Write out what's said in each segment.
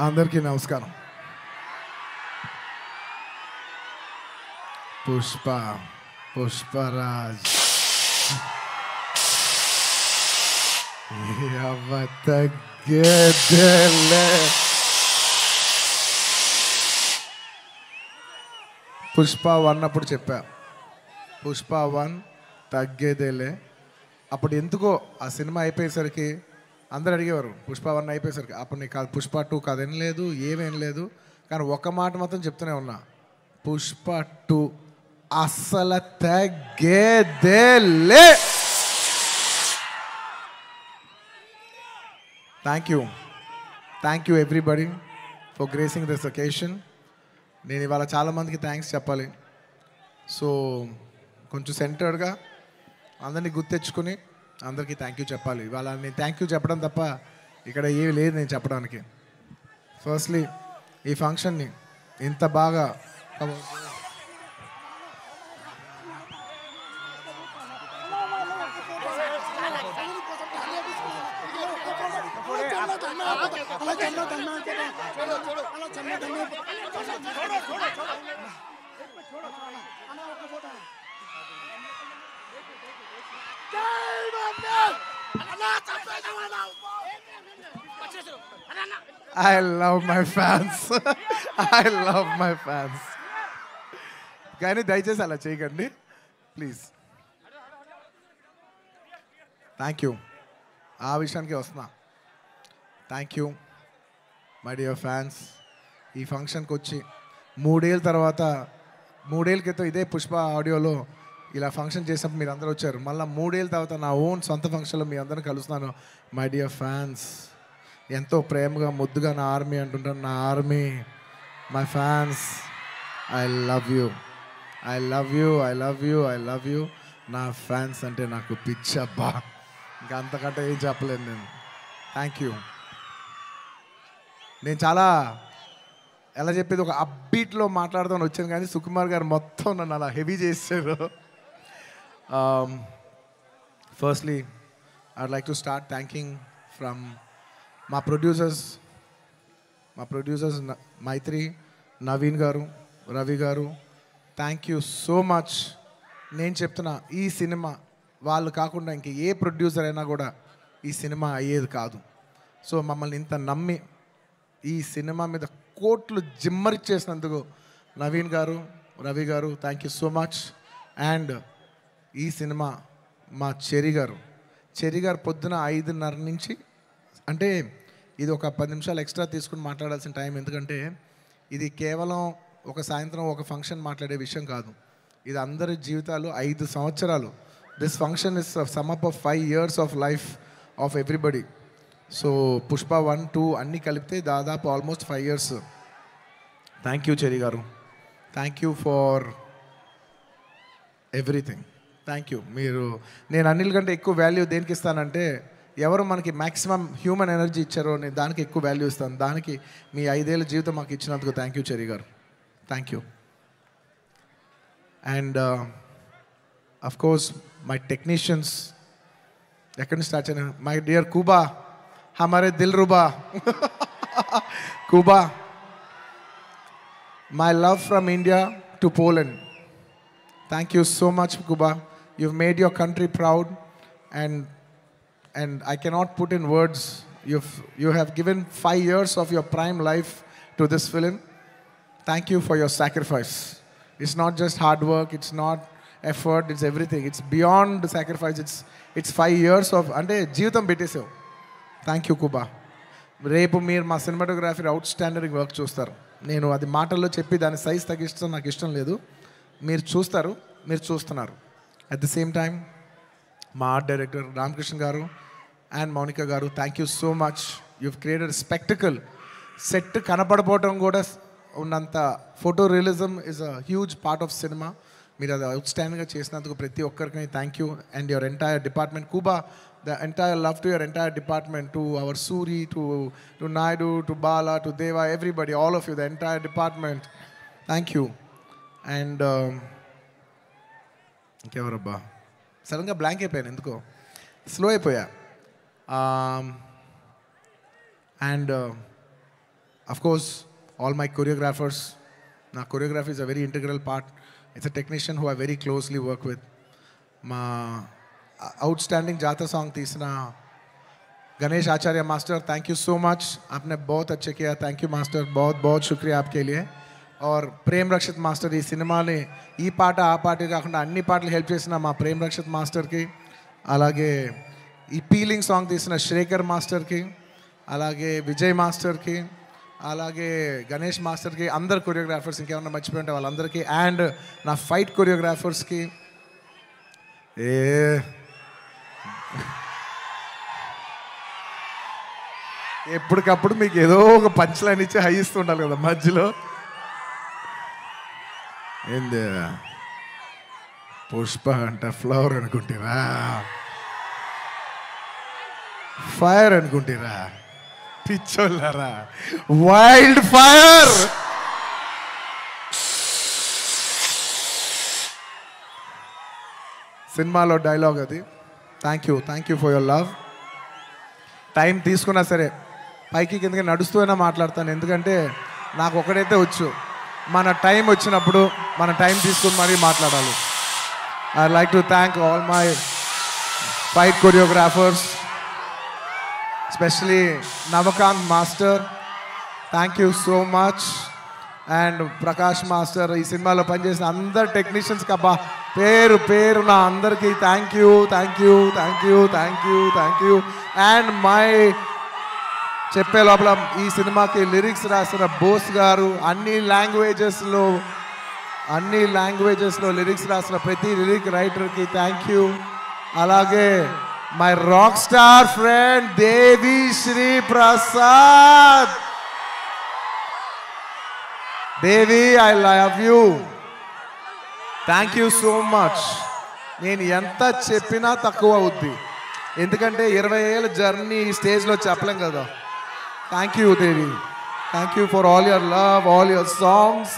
అందరికీ నమస్కారం. పుష్పరాజ్ తగ్గేదేలే. పుష్ప 1 అప్పుడు చెప్పా, పుష్ప 1 తగ్గేదేలే. అప్పుడు ఎందుకో ఆ సినిమా అయిపోయేసరికి అందరు అడిగేవారు, పుష్ప 1 అయిపోయేసరికి అప్పుడు నీకు కాదు పుష్ప 2 కాదు ఏం లేదు, ఏమేం లేదు. కానీ ఒక్క మాట మాత్రం చెప్తూనే ఉన్నా, పుష్ప 2 అస్సలు తగ్గేదేలే. Thank you everybody for gracing this occasion. నేను ఇవాళ చాలామందికి థ్యాంక్స్ చెప్పాలి. సో కొంచెం సెంటర్డ్గా అందరినీ గుర్తెచ్చుకుని అందరికీ థ్యాంక్ యూ చెప్పాలి. ఇవాళ నేను థ్యాంక్ యూ చెప్పడం తప్ప ఇక్కడ ఏమీ లేదు నేను చెప్పడానికి. ఫస్ట్లీ ఈ ఫంక్షన్ని ఇంత బాగా I love my fans. I love my fans. కానీ దయచేసి అలా చేయకండి ప్లీజ్. Thank you. ఆ విషయానికి వస్తున్నా. Thank you my dear fans. ఈ ఫంక్షన్కి వచ్చి 3 ఏళ్ళ తర్వాత, 3 ఏళ్ళ క్రితం ఇదే పుష్ప ఆడియోలో ఇలా ఫంక్షన్ చేసినప్పుడు మీరు అందరూ వచ్చారు. మళ్ళీ 3 ఏళ్ళ తర్వాత నా ఓన్ సొంత ఫంక్షన్లో మీ అందరిని కలుస్తున్నాను. మై డియర్ ఫ్యాన్స్, ఎంతో ప్రేమగా ముద్దుగా నా ఆర్మీ అంటుంటాను. నా army, my fans, I love you, I love you, I love you, I love you. నా ఫ్యాన్స్ అంటే నాకు పిచ్చబ్బా, ఇంకా అంతకంటే ఏం చెప్పలేను నేను. Thank you. నేను చాలా ఎలా చెప్పేది ఒక అప్బీట్లో మాట్లాడదామని వచ్చాను, కానీ సుకుమార్ గారు మొత్తం నన్ను అలా హెవీ చేశారు. Firstly I'd like to start thanking from మా ప్రొడ్యూసర్స్ మైత్రి, నవీన్ గారు, రవి గారు. Thank you so much. నేను చెప్తున్నా, ఈ సినిమా వాళ్ళు కాకుండా ఇంక ఏ ప్రొడ్యూసర్ అయినా కూడా ఈ సినిమా అయ్యేది కాదు. సో మమ్మల్ని ఇంత నమ్మి ఈ సినిమా మీద కోట్లు జిమ్మరిచ్చేసినందుకు నవీన్ గారు, రవి గారు, thank you so much. And ఈ సినిమా మా చెరి గారు పొద్దున 5:30 నుంచి, అంటే ఇది ఒక 10 నిమిషాలు ఎక్స్ట్రా తీసుకుని మాట్లాడాల్సిన టైం. ఎందుకంటే ఇది కేవలం ఒక సాయంత్రం ఒక ఫంక్షన్ మాట్లాడే విషయం కాదు. ఇది అందరి జీవితాలు 5 సంవత్సరాలు. This function is sum up of 5 years of life of everybody. So Pushpa 1, 2 అన్నీ కలిపితే దాదాపు almost 5 years. Thank you Cherry garu, thank you for everything. Thank you. నేను అన్నిల కంటే ఎక్కువ వాల్యూ దేనికి ఇస్తానంటే, ఎవరు మనకి మ్యాక్సిమం హ్యూమన్ ఎనర్జీ ఇచ్చారో నేను దానికి ఎక్కువ వాల్యూ ఇస్తాను. దానికి మీ 5 ఏళ్ళ జీవితం మాకు ఇచ్చినందుకు thank you Cherry garu, thank you. And of course my technicians, ఎక్కడి నుంచి స్టార్ట్ చేయను, మై డియర్ కూబా, హమారే దిల్ రుబా Kuba. My love from India to Poland. Thank you so much, Kuba. You've made your country proud, and I cannot put in words. You have given 5 years of your prime life to this film. Thank you for your sacrifice. It's not just hard work, it's not effort, it's everything. It's beyond the sacrifice. It's 5 years of ante jeevitam bettesavu. Thank you, Kuba. రేపు మీరు మా cinematography out standard work చూస్తారు. నేను అది మాటల్లో చెప్పి దాని size తగ్గిస్తాం నాకు ఇష్టం లేదు. మీరు చూస్తారు, మీరు చూస్తున్నారు. అట్ ద సేమ్ టైం మా art director Ramakrishna garu and Mounika garu, thank you so much. You've created spectacle. Set కనపడపోవటం కూడా ఉన్నంత photo realism is a huge part of cinema. మీరు అది అవుట్స్టాండింగ్గా చేసినందుకు ప్రతి ఒక్కరికి thank you. And your entire department Kuba, the entire love to your entire department, to our Suri, to Naidu, to Bala, to Deva, everybody, all of you, the entire department, thank you. And ఇంకెవరబ్బా సడన్గా blank అయిపోయాను, ఎందుకో slow అయిపోయా. And Of course, all my choreographers. Now, choreography is a very integral part. It's a technician who I very closely work with. My outstanding Jata song तीसरा Ganesh Acharya master, thank you so much, आपने बहुत अच्छे किया. Thank you master, बहुत बहुत शुक्रिया आपके लिए. और प्रेम रक्षित मास्टर ఈ సినిమాని ఈ పాట ఆ పాట కాకుండా అన్ని పాటలు హెల్ప్ చేసిన మా ప్రేమ్ రక్షిత్ మాస్టర్కి, అలాగే ఈ పీలింగ్ సాంగ్ తీసిన శ్రేఖర్ మాస్టర్కి, అలాగే విజయ్ మాస్టర్కి, అలాగే గణేష్ మాస్టర్కి, అందరు కొరియోగ్రాఫర్స్, ఇంకేమన్నా మర్చిపోయి ఉంటే వాళ్ళందరికీ, అండ్ నా ఫైట్ కొరియోగ్రాఫర్స్కి. ఎప్పటికప్పుడు మీకు ఏదో ఒక పంచ్ లైన్ ఇచ్చి హై ఇస్తుండాలి కదా మధ్యలో. ఏంది పుష్ప అంట ఫ్లవర్ అనుకుంటారా, ఫైర్ అనుకుంటారా, పిచ్చోళ్ళారా, వైల్డ్ ఫైర్. సినిమాలో డైలాగ్ అది. Thank you for your love. Time తీసుకున్నా సరే పైకి కిందకి నడుస్తూనే మాట్లాడతాను, ఎందుకంటే నాకు ఒకడైతే వచ్చు, మన టైం వచ్చినప్పుడు మన టైం తీసుకుని మరీ మాట్లాడాలి. I like to thank all my fight choreographers, especially Navakanth master, thank you so much. And Prakash master, ఈ సినిమాలో పనిచేసిన అందరు టెక్నీషియన్స్కి అబ్బా పేరు పేరు నా అందరికీ థ్యాంక్ యూ. అండ్ మై చెప్పే లోపల ఈ సినిమాకి లిరిక్స్ రాసిన బోస్ గారు, అన్ని లాంగ్వేజెస్లో లిరిక్స్ రాసిన ప్రతి లిరిక్ రైటర్కి థ్యాంక్ యూ. అలాగే my rock star friend Devi Sri Prasad. Devi, I love you, thank you so much. నేను ఎంత చెప్పినా తక్కువ అవుద్ది, ఎందుకంటే 20 ఏళ్ళ జర్నీ ఈ స్టేజ్లో చెప్పలేం కదా. Thank you Devi, thank you for all your love, all your songs.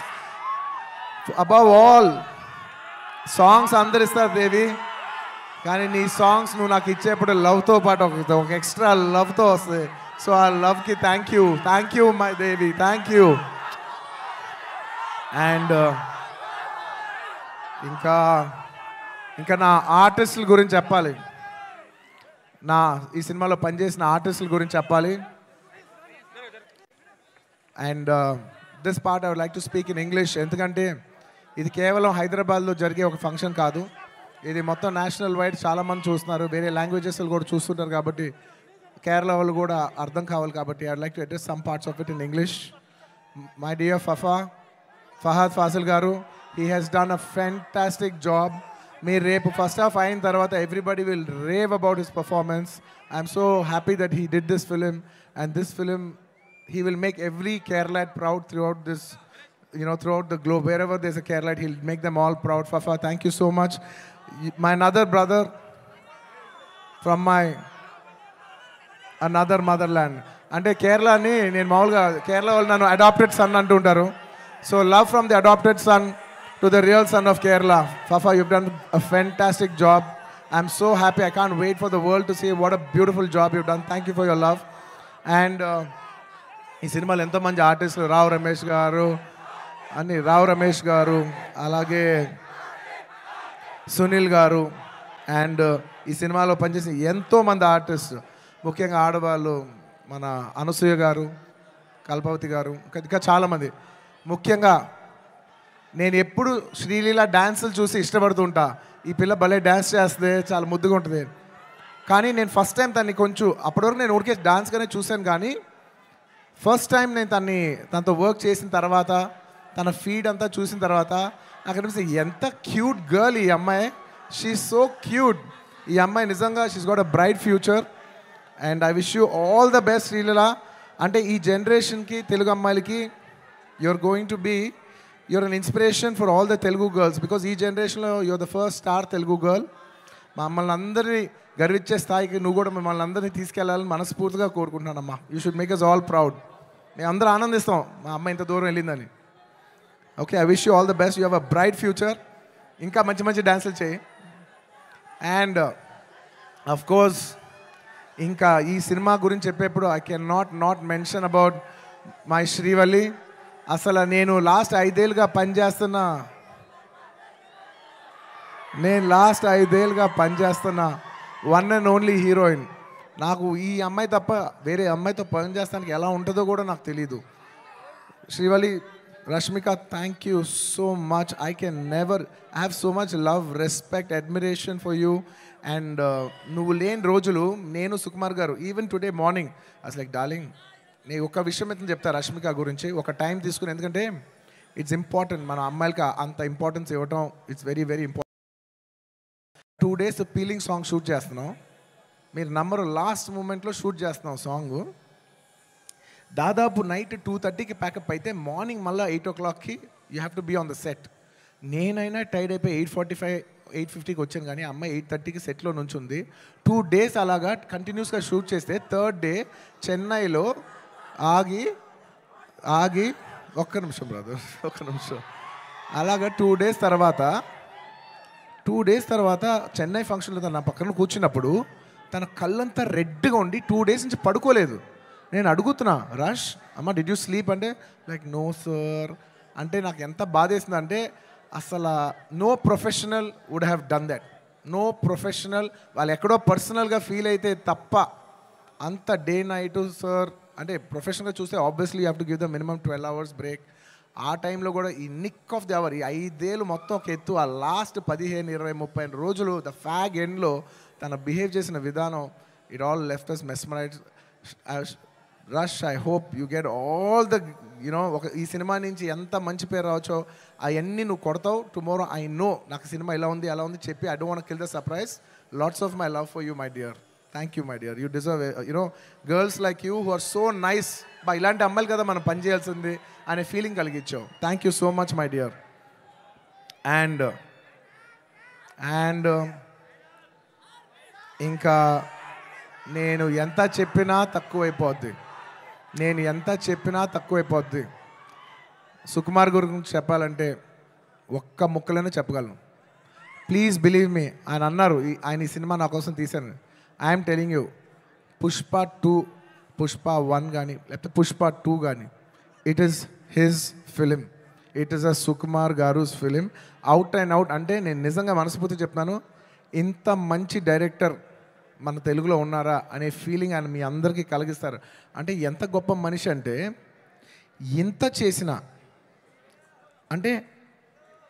Above all songs అందరు ఇస్తారు దేవి, కానీ నీ సాంగ్స్ నువ్వు నాకు ఇచ్చేప్పుడు లవ్తో పాటు ఒక ఎక్స్ట్రా లవ్తో వస్తుంది. సో ఆ లవ్కి thank you my Devi, thank you. And ఇంకా నా ఆర్టిస్టుల గురించి చెప్పాలి, ఈ సినిమాలో పనిచేసిన ఆర్టిస్టుల గురించి చెప్పాలి. And this part I would like to speak in English, ఎందుకంటే ఇది కేవలం హైదరాబాద్లో జరిగే ఒక ఫంక్షన్ కాదు, ఇది మొత్తం నేషనల్ వైడ్ చాలామంది చూస్తున్నారు, వేరే లాంగ్వేజెస్ కూడా చూస్తుంటారు, కాబట్టి కేరళ వాళ్ళు కూడా అర్థం కావాలి. కాబట్టి I would like to address some parts of it in English. My dear Fahadh Faasil గారు, he has done a fantastic job. Me రేపు ఫస్ట్ హాఫ్ అయిన తర్వాత everybody will rave about his performance. I'm so happy that he did this film, and this film he will make every Keralite proud throughout this, throughout the globe. Wherever there's a Keralite, he'll make them all proud. Fafa, thank you so much. My another brother from my another motherland. అంటే కేరళని నేను మామూలుగా కేరళ వాళ్ళు నన్ను adapted sun అంటుంటారు. So love from the adopted son to the real son of Kerala. Fafa, you've done a fantastic job. I'm so happy. I can't wait for the world to see what a beautiful job you've done. Thank you for your love. And ఈ సినిమాలో ఎంతోమంది ఆర్టిస్టులు, రావు రమేష్ గారు, అలాగే సునీల్ గారు, and ఈ సినిమాలో పనిచేసిన ఎంతోమంది ఆర్టిస్టు, ముఖ్యంగా ఆడవాళ్ళు, మన అనసూయ గారు, కల్పవతి గారు, ఇంకా చాలామంది. ముఖ్యంగా నేను ఎప్పుడు శ్రీలీల డ్యాన్సులు చూసి ఇష్టపడుతుంటా, ఈ పిల్ల భలే డ్యాన్స్ చేస్తే చాలా ముద్దుగా ఉంటుంది. కానీ నేను ఫస్ట్ టైం తనని కొంచెం, అప్పటివరకు నేను ఊరికే డాన్స్గానే చూశాను, కానీ ఫస్ట్ టైం నేను తనతో వర్క్ చేసిన తర్వాత, తన ఫీడ్ అంతా చూసిన తర్వాత నాకు అనిపిస్తుంది ఎంత క్యూట్ గర్ల్ ఈ అమ్మాయి. She so cute. ఈ అమ్మాయి నిజంగా she's got a bright future. And I wish you all the best Sreeleela. అంటే ఈ జనరేషన్కి, తెలుగు అమ్మాయిలకి you're an inspiration for all the Telugu girls, because ee generation lo you're the first star Telugu girl. మమ్మల్ని అందరినీ గర్వించే స్థాయికి నువ్వు కూడా మిమ్మల్ని అందరినీ తీసుకెళ్ళాలని మనస్ఫూర్తిగా కోరుకుంటున్నానమ్మా. You should make us all proud. మేము అందరూ ఆనందిస్తాం మా అమ్మ ఇంత దూరం వెళ్ళిందని. Okay, I wish you all the best. You have a bright future. ఇంకా మంచి మంచి డ్యాన్సులు చేయి. అండ్ అఫ్ కోర్స్ ఇంకా ఈ సినిమా గురించి చెప్పేప్పుడు I can not mention about my Srivalli. అసలు నేను లాస్ట్ 5 ఏళ్ళుగా పనిచేస్తున్నా వన్ అండ్ ఓన్లీ హీరోయిన్. నాకు ఈ అమ్మాయి తప్ప వేరే అమ్మాయితో పని చేస్తానికి ఎలా ఉంటుందో కూడా నాకు తెలీదు. Srivalli, Rashmika, thank you so much. I can never have so much love, respect, admiration for you. And నువ్వు లేని రోజులు నేను సుకుమార్ గారు ఈవెన్ టుడే మార్నింగ్ అసలు లైక్ డార్లింగ్, నేను ఒక విషయం అయితే చెప్తా రష్మిక గురించి, ఒక టైం తీసుకుని. ఎందుకంటే ఇట్స్ ఇంపార్టెంట్, మన అమ్మాయిలకి అంత ఇంపార్టెన్స్ ఇవ్వటం it's very very important. 2 days peeling song shoot చేస్తున్నాం. మీరు నమ్మరు, లాస్ట్ మూమెంట్లో షూట్ చేస్తున్నాం సాంగ్. దాదాపు నైట్ 2:30కి ప్యాకప్ అయితే మార్నింగ్ మళ్ళీ 8 o'clockకి you have to be on the set. నేనైనా టైడ్ అయిపోయి 8:45, 8:50కి వచ్చాను, కానీ అమ్మాయి 8:30కి సెట్లో నుంచి ఉంది. 2 days అలాగా కంటిన్యూస్గా షూట్ చేస్తే 3rd day చెన్నైలో ఆగి ఒక్క నిమిషం బ్రదర్, ఒక్క నిమిషం. అలాగా 2 days తర్వాత చెన్నై ఫంక్షన్లో తన నా పక్కన కూర్చున్నప్పుడు తన కళ్ళంతా రెడ్గా ఉండి 2 days నుంచి పడుకోలేదు. నేను అడుగుతున్నా, రష్ అమ్మ డిడ్ యూ స్లీప్ అంటే లైక్ నో సార్ అంటే నాకు ఎంత బాధేసింది అంటే అసలు no professional would have done that. No professional వాళ్ళు ఎక్కడో పర్సనల్గా ఫీల్ అయితే తప్ప అంత డే నైట్ సార్ అంటే ప్రొఫెషనల్గా చూస్తే obviously you have to give the minimum 12 hours break. ఆ టైంలో కూడా ఈ నిక్ ఆఫ్ ది అవర్, ఈ 5 ఏళ్ళు మొత్తం ఒక ఎత్తు, ఆ లాస్ట్ 15, 20, 30 రోజులు ద ఫ్యాగ్ ఎండ్లో తను బిహేవ్ చేసిన విధానం, it all left us mesmerize. Rush, I hope you get all the ఒక ఈ సినిమా నుంచి ఎంత మంచి పేరు రావచ్చో అవన్నీ నువ్వు కొడతావు. టుమారో ఐ నో నాకు సినిమా ఇలా ఉంది అలా ఉంది చెప్పి I don't want kill the surprise. Lots of my love for you my dear. Thank you my dear. You deserve girls like you who are so nice. ఇలాంటి అమ్మాయిలు కదా మనం పని చేయాల్సింది అనే ఫీలింగ్ కలిగించావు. Thank you so much my dear. And ఇంకా నేను ఎంత చెప్పినా తక్కువైపోద్ది. సుకుమార్ గురించి చెప్పాలంటే ఒక్క ముక్కలోనే చెప్పగలను. Please believe me. ఆయన అన్నారు ఆయన ఈ సినిమా నా కోసం తీశాను. I'm telling you, Pushpa 2, Pushpa 1 కానీ లేకపోతే పుష్ప 2 కానీ it is his film. It is a Sukumar garu's film, out and out. అంటే నేను నిజంగా మనస్ఫూర్తి చెప్తున్నాను, ఇంత మంచి డైరెక్టర్ మన తెలుగులో ఉన్నారా అనే ఫీలింగ్ ఆయన మీ అందరికీ కలిగిస్తారు. అంటే ఎంత గొప్ప మనిషి అంటే ఇంత చేసిన అంటే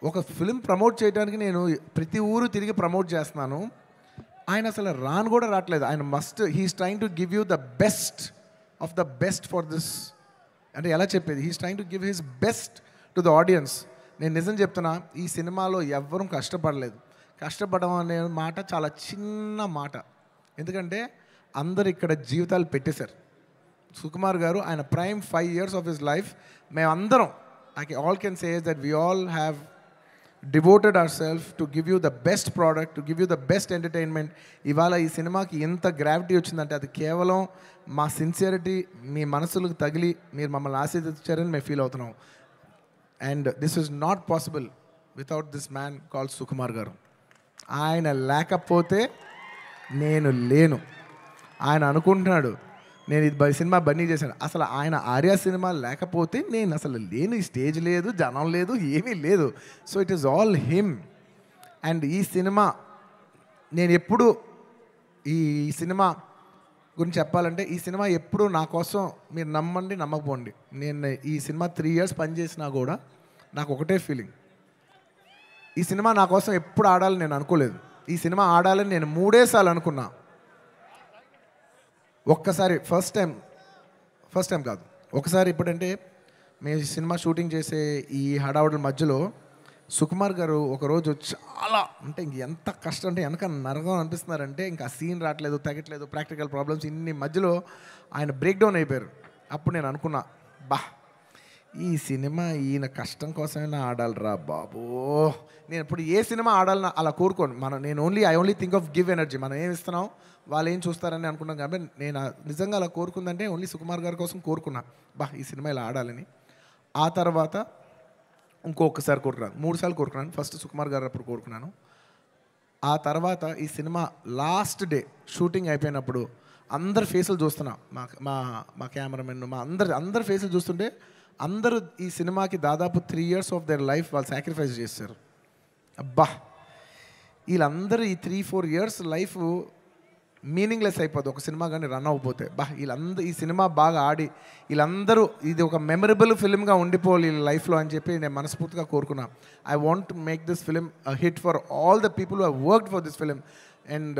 ఒక ఫిలిం ప్రమోట్ చేయడానికి నేను ప్రతి ఊరు తిరిగి ప్రమోట్ చేస్తున్నాను. ఆయన అసలు రాను కూడా రావట్లేదు. ఆయన he's trying to give you the best of the best for this. అంటే ఎలా చెప్పేది, he's trying to give his best to the audience. నేను నిజం చెప్తున్నా, ఈ సినిమాలో ఎవ్వరూ కష్టపడలేదు. కష్టపడడం అనే మాట చాలా చిన్న మాట. ఎందుకంటే అందరు ఇక్కడ జీవితాలు పెట్టేశారు. సుకుమార్ గారు ఆయన prime 5 years of his life మేమందరం all can say that we all have devoted our self to give you the best product, to give you the best entertainment. ఇవాళ ఈ సినిమాకి ఎంత గ్రావిటీ వచ్చిందంటే అది కేవలం మా సిన్సియరిటీ మీ మనసులకు తగిలి మీరు మమ్మల్ని ఆశీర్వదించారని మేము ఫీల్ అవుతున్నాం. And this is not possible without this man called Sukumar garu. ఆయన లేకపోతే నేను లేను. ఆయన అనుకుంటున్నాడు నేను ఇది సినిమా బన్నీ చేశాను. అసలు ఆయన ఆర్యా సినిమా లేకపోతే నేను అసలు లేను. ఈ స్టేజ్ లేదు, జనం లేదు, ఏమీ లేదు. So it is all him. And ఈ సినిమా నేను ఎప్పుడు ఈ సినిమా గురించి చెప్పాలంటే ఈ సినిమా ఎప్పుడు నా కోసం మీరు నమ్మండి నమ్మకపోండి, నేను ఈ సినిమా 3 years పనిచేసినా కూడా నాకు ఒకటే ఫీలింగ్, ఈ సినిమా నా కోసం ఎప్పుడు ఆడాలని నేను అనుకోలేదు. ఈ సినిమా ఆడాలని నేను 3 సార్లు అనుకున్నా. ఒక్కసారి ఫస్ట్ టైం కాదు, ఒకసారి ఇప్పుడంటే మేము సినిమా షూటింగ్ చేసే ఈ హడావుడి మధ్యలో సుకుమార్ గారు ఒకరోజు చాలా అంటే ఇంక ఎంత కష్టం అంటే వెనక నరకం అనిపిస్తున్నారంటే ఇంకా సీన్ రావట్లేదు, తగ్గట్లేదు, ప్రాక్టికల్ ప్రాబ్లమ్స్ ఇన్ని మధ్యలో ఆయన బ్రేక్ డౌన్ అయిపోయారు. అప్పుడు నేను అనుకున్నా, ఈ సినిమా ఈయన కష్టం కోసమైనా ఆడాలిరా బాబో. నేను ఇప్పుడు ఏ సినిమా ఆడాలని అలా కోరుకోను. నేను I only think of give energy. మనం ఏమి ఇస్తున్నాం వాళ్ళు ఏం చూస్తారని అనుకున్నాం. కాబట్టి నేను నిజంగా అలా కోరుకుందంటే ఓన్లీ సుకుమార్ గారి కోసం కోరుకున్నా, ఈ సినిమా ఇలా ఆడాలని. ఆ తర్వాత ఇంకొకసారి కోరుకున్నాను, 3 సార్లు కోరుకున్నాను. ఫస్ట్ సుకుమార్ గారు అప్పుడు కోరుకున్నాను. ఆ తర్వాత ఈ సినిమా లాస్ట్ డే షూటింగ్ అయిపోయినప్పుడు అందరి ఫేసులు చూస్తున్నా, మా మా మా కెమెరామెన్, మా అందరి ఫేసులు చూస్తుంటే అందరూ ఈ సినిమాకి దాదాపు 3 years ఆఫ్ దేర్ లైఫ్ వాళ్ళు సాక్రిఫైస్ చేశారు. అబ్బా, వీళ్ళందరూ ఈ 3-4 years లైఫ్ మీనింగ్లెస్ అయిపోద్ది ఒక సినిమా కానీ రన్ అవ్వకపోతే. ఈ సినిమా బాగా ఆడి వీళ్ళందరూ ఇది ఒక మెమరబుల్ ఫిల్మ్గా ఉండిపోవాలి వీళ్ళ లైఫ్లో అని చెప్పి నేను మనస్ఫూర్తిగా కోరుకున్నా. I want to make this film hit for all the people who have worked for this film. And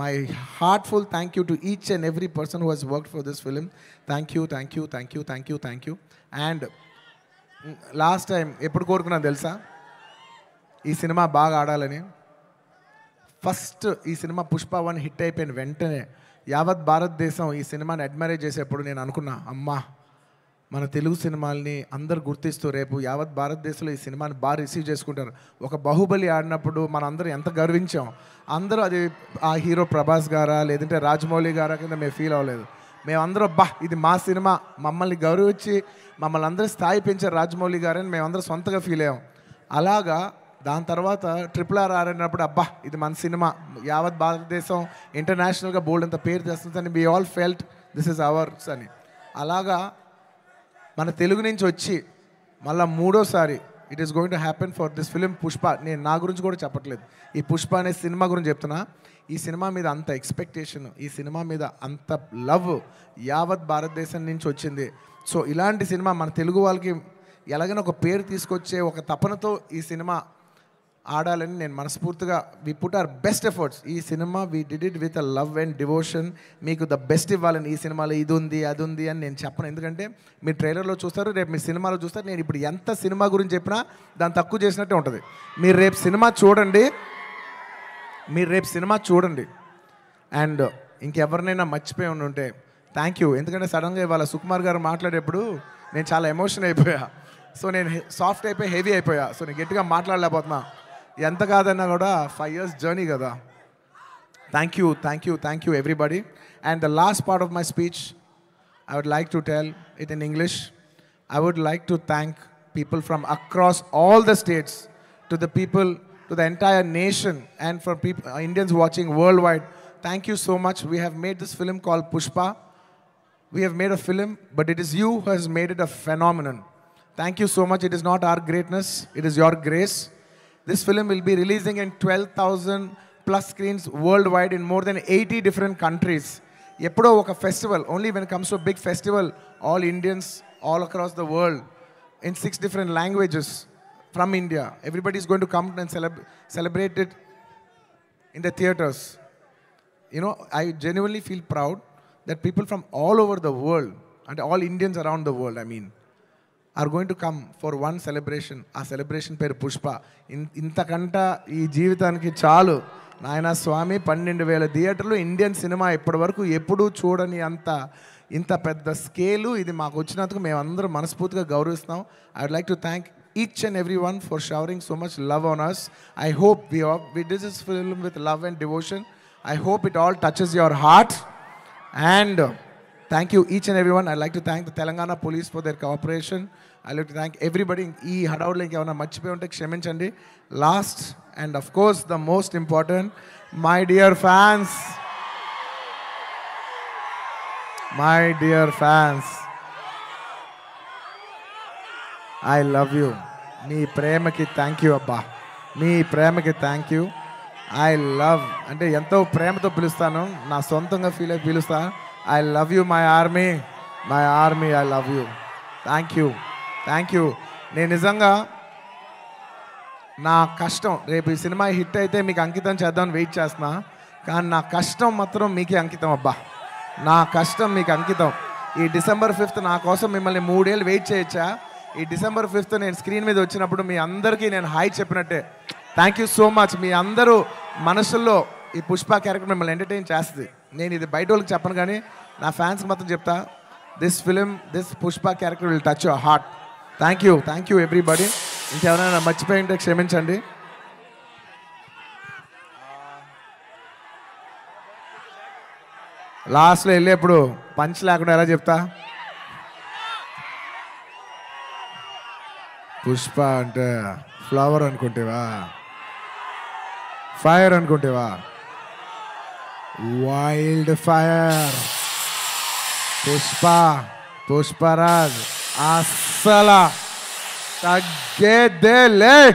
my heartful thank you to each and every person who has worked for this film. Thank you, thank you, thank you, thank you, thank you. And last time ఎప్పుడు కోరుకున్నాను తెలుసా ఈ cinema బాగా ఆడాలని? First ఈ cinema Pushpa 1 hit అయిపోయిన వెంటనే యావత్ భారతదేశం ఈ సినిమాని అడ్మైర్ చేసేప్పుడు నేను అనుకున్నా, అమ్మా మన తెలుగు సినిమాల్ని అందరు గుర్తిస్తూ రేపు యావత్ భారతదేశంలో ఈ సినిమాని బాగా రిసీవ్ చేసుకుంటారు. ఒక బాహుబలి ఆడినప్పుడు మనం అందరూ ఎంత గర్వించాం. అందరూ అది ఆ హీరో ప్రభాస్ గారా లేదంటే రాజమౌళి గారా కింద మేము ఫీల్ అవ్వలేదు. మేమందరూ ఇది మా సినిమా, మమ్మల్ని గౌరవించి మమ్మల్ని అందరూ స్థాయి పెంచారు రాజమౌళి గారని మేమందరూ సొంతగా ఫీల్ అయ్యాం. అలాగా దాని తర్వాత RRR ఆడినప్పుడు ఇది మన సినిమా, యావత్ భారతదేశం ఇంటర్నేషనల్గా బోల్డ్ అంత పేరు తెస్తుందని we all felt this is ours అని. అలాగా మన తెలుగు నుంచి వచ్చి మళ్ళీ మూడోసారి it is going to happen for this film Pushpa. నేను నా గురించి కూడా చెప్పట్లేదు, ఈ పుష్ప అనే సినిమా గురించి చెప్తున్నా. ఈ సినిమా మీద అంత ఎక్స్పెక్టేషన్, ఈ సినిమా మీద అంత లవ్ యావత్ భారతదేశం నుంచి వచ్చింది. సో ఇలాంటి సినిమా మన తెలుగు వాళ్ళకి ఎలాగైనా ఒక పేరు తీసుకొచ్చే ఒక తపనతో ఈ సినిమా ఆడాలని నేను మనస్ఫూర్తిగా we put our best efforts. ఈ సినిమా we did it with a love and devotion. మీకు ద బెస్ట్ ఇవ్వాలని, ఈ సినిమాలో ఇది ఉంది అది ఉంది అని నేను చెప్పను. ఎందుకంటే మీరు ట్రైలర్లో చూస్తారు, రేపు మీ సినిమాలో చూస్తారు. నేను ఇప్పుడు ఎంత సినిమా గురించి చెప్పినా దాన్ని తక్కువ చేసినట్టే ఉంటుంది. మీరు రేపు సినిమా చూడండి. అండ్ ఇంకెవరినైనా మర్చిపోయి ఉంటే థ్యాంక్ యూ. ఎందుకంటే సడన్గా ఇవాళ సుకుమార్ గారు మాట్లాడేప్పుడు నేను చాలా ఎమోషన్ అయిపోయా. సో నేను సాఫ్ట్ అయిపోయి హెవీ అయిపోయా. సో నేను గట్టిగా మాట్లాడలేకపోతున్నా. ఎంత కాదన్నా కూడా 5 years జర్నీ కదా. Thank you everybody. And the last part of my speech I would like to tell it in English. I would like to thank people from across all the states, to the people, to the entire nation, and for people, Indians watching worldwide. Thank you so much. We have made this film called Pushpa. We have made a film, but it is you who has made it a phenomenon. Thank you so much. It is not our greatness, it is your grace. This film will be releasing in 12,000 plus screens worldwide in more than 80 different countries. Eppudo oka festival, only when it comes to a big festival, all Indians all across the world in 6 different languages from India, everybody is going to come and celebrate it in the theaters. You know, I genuinely feel proud that people from all over the world, and all Indians around the world, I mean, are going to come for one celebration. ఆ celebration పేరు పుష్ప. ఇంతకంట ఈ జీవితానికి చాలు నాయన స్వామి. 12,000 థియేటర్లు, Indian cinema ఇప్పటి వరకు ఎప్పుడూ చూడని ఇంత పెద్ద స్కేలు ఇది మాకు వచ్చినందుకు మేమందరం మనస్ఫూర్తిగా గౌరవిస్తున్నాం. I would like to thank each and everyone for showering so much love on us. I hope we did this film with love and devotion. I hope it all touches your heart. And thank you each and everyone. I'd like to thank the Telangana police for their cooperation. I'd like to thank everybody. ఈ హడావుడిలో ఇంకేమైనా మర్చిపోయి ఉంటే క్షమించండి. Last and of course the most important, my dear fans. I love you. మీ ప్రేమకి thank you అబ్బా. మీ ప్రేమకి thank you. I love అంటే ఎంతో ప్రేమతో పిలుస్తాను, నా సొంతంగా ఫీల్ అయి పిలుస్తాను. I love you, my army, I love you. Thank you. నేను నిజంగా నా కష్టం రేపు ఈ సినిమా హిట్ అయితే మీకు అంకితం చేద్దామని వెయిట్ చేస్తున్నా. కానీ నా కష్టం మాత్రం మీకే అంకితం అబ్బా. నా కష్టం మీకు అంకితం. ఈ December 5th నా కోసం మిమ్మల్ని 3 ఏళ్ళు వెయిట్ చేయొచ్చా? ఈ December 5th నేను స్క్రీన్ మీద వచ్చినప్పుడు మీ అందరికీ నేను హాయ్ చెప్పినట్టే. Thank you so much. మీ అందరూ మనసుల్లో ఈ పుష్ప క్యారెక్టర్ మిమ్మల్ని ఎంటర్టైన్ చేస్తుంది. నేను ఇది బయట వాళ్ళకి చెప్పను కానీ నా ఫ్యాన్స్కి మాత్రం చెప్తా, this Pushpa character will touch your heart. Thank you everybody. ఇంకెవరైనా మర్చిపోయి ఉంటే క్షమించండి. లాస్ట్లో వెళ్ళేప్పుడు పంచ్ లేకుండా ఎలా చెప్తా? పుష్ప అంటే ఫ్లవర్ అనుకుంటేవా? ఫైర్ అనుకుంటేవా? Wild fire. పుష్పరాజ్ అస్సలా తగ్గేదేలే.